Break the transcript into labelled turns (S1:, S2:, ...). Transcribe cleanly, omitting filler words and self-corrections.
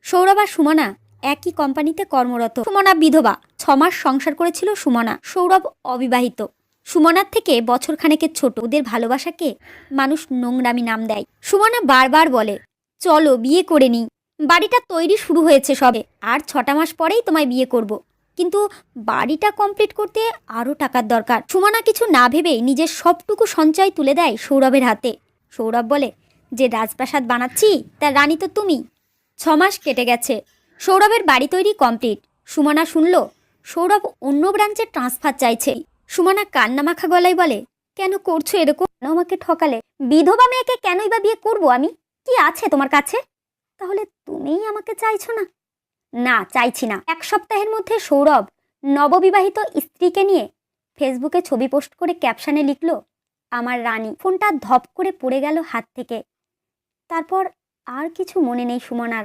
S1: সৌরভ আর সুমনা একই কোম্পানিতে কর্মরত। সুমনা বিধবা, 6 মাস সংসার করেছিল সুমনা। সৌরভ অবিবাহিত, সুমনার থেকে বছর খানেকের ছোট। ওদের ভালোবাসাকে মানুষ নোংরামি নাম দেয়। সুমনা বারবার বলে, চলো বিয়ে করে নিই, বাড়িটা তৈরি শুরু হয়েছে সবে, আর 6টা মাস পরেই তোমায় বিয়ে করব। কিন্তু বাড়িটা কমপ্লিট করতে আরও টাকার দরকার। সুমনা কিছু না ভেবেই নিজের সবটুকু সঞ্চয় তুলে দেয় সৌরভের হাতে। সৌরভ বলে, যে রাজপ্রাসাদ বানাচ্ছি তার রানী তো তুমি। 6 মাস কেটে গেছে, সৌরভের বাড়ি তৈরি কমপ্লিট। সুমনা শুনল সৌরভ অন্য ব্রাঞ্চে ট্রান্সফার চাইছে। সুমনা কান্নামাখা গলায় বলে, কেন করছো এরকম? কেন আমাকে ঠকালে? বিধবা মেয়েকে কেনই বা বিয়ে করবো আমি? কি আছে তোমার কাছে? তাহলে তুমিই আমাকে চাইছো না? না, চাইছি না। 1 সপ্তাহের মধ্যে সৌরভ নববিবাহিত স্ত্রীকে নিয়ে ফেসবুকে ছবি পোস্ট করে ক্যাপশনে লিখল, আমার রানী। ফোনটা ধপ করে পড়ে গেল হাত থেকে। তারপর আর কিছু মনে নেই সুমনার।